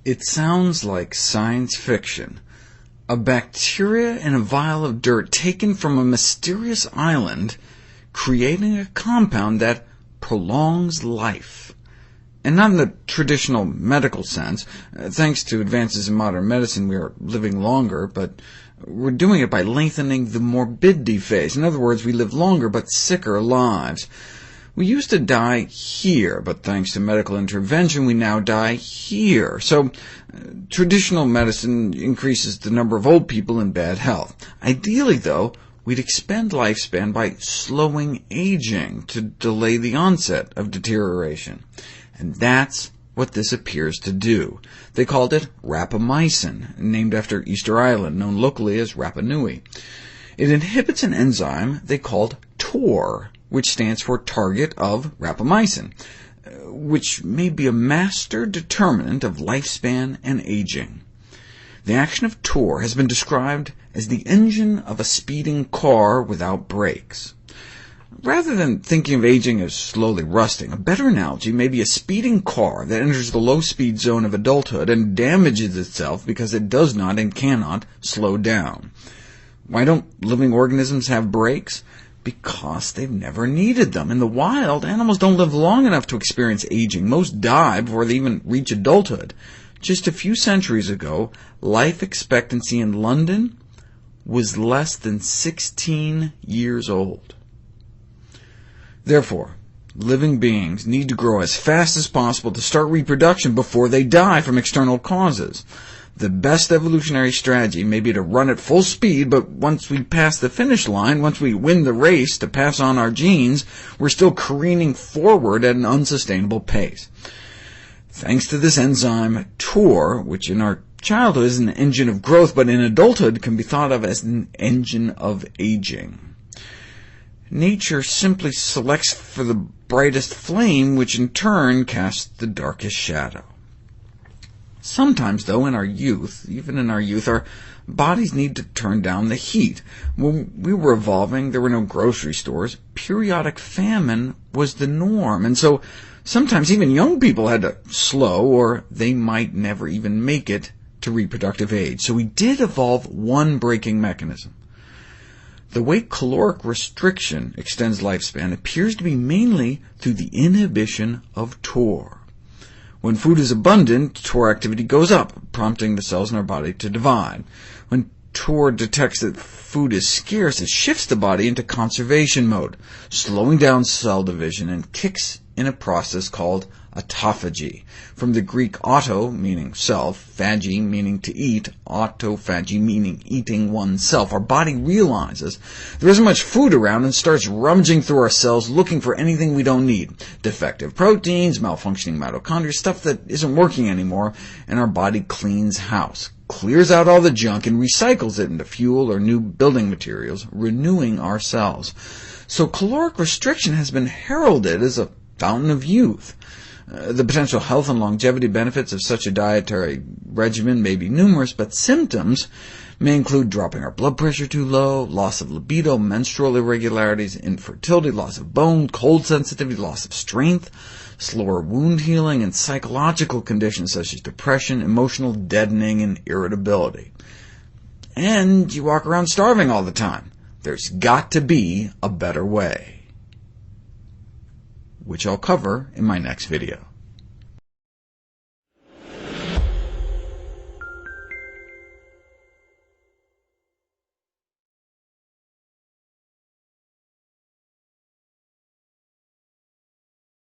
It sounds like science fiction. A bacteria in a vial of dirt taken from a mysterious island, creating a compound that prolongs life. And not in the traditional medical sense. Thanks to advances in modern medicine, we are living longer, but we're doing it by lengthening the morbidity phase. In other words, we live longer but sicker lives. We used to die here, but thanks to medical intervention, we now die here. So traditional medicine increases the number of old people in bad health. Ideally, though, we'd expand lifespan by slowing aging to delay the onset of deterioration. And that's what this appears to do. They called it rapamycin, named after Easter Island, known locally as Rapa Nui. It inhibits an enzyme they called TOR, which stands for target of rapamycin, which may be a master determinant of lifespan and aging. The action of TOR has been described as the engine of a speeding car without brakes. Rather than thinking of aging as slowly rusting, a better analogy may be a speeding car that enters the low-speed zone of adulthood and damages itself because it does not and cannot slow down. Why don't living organisms have brakes? Because they've never needed them. In the wild, animals don't live long enough to experience aging. Most die before they even reach adulthood. Just a few centuries ago, life expectancy in London was less than 16 years old. Therefore, living beings need to grow as fast as possible to start reproduction before they die from external causes. The best evolutionary strategy may be to run at full speed, but once we pass the finish line, once we win the race to pass on our genes, we're still careening forward at an unsustainable pace. Thanks to this enzyme, TOR, which in our childhood is an engine of growth, but in adulthood can be thought of as an engine of aging. Nature simply selects for the brightest flame, which in turn casts the darkest shadow. Sometimes, though, in our youth, even in our youth, our bodies need to turn down the heat. When we were evolving, there were no grocery stores. Periodic famine was the norm, and so sometimes even young people had to slow, or they might never even make it to reproductive age. So we did evolve one braking mechanism. The way caloric restriction extends lifespan appears to be mainly through the inhibition of TOR. When food is abundant, TOR activity goes up, prompting the cells in our body to divide. When TOR detects that food is scarce, it shifts the body into conservation mode, slowing down cell division, and kicks in a process called autophagy. From the Greek auto, meaning self, phagy, meaning to eat, autophagy, meaning eating oneself. Our body realizes there isn't much food around and starts rummaging through our cells looking for anything we don't need. Defective proteins, malfunctioning mitochondria, stuff that isn't working anymore, and our body cleans house, clears out all the junk, and recycles it into fuel or new building materials, renewing our cells. So caloric restriction has been heralded as a fountain of youth. The potential health and longevity benefits of such a dietary regimen may be numerous, but symptoms may include dropping our blood pressure too low, loss of libido, menstrual irregularities, infertility, loss of bone, cold sensitivity, loss of strength, slower wound healing, and psychological conditions such as depression, emotional deadening, and irritability. And you walk around starving all the time. There's got to be a better way, which I'll cover in my next video.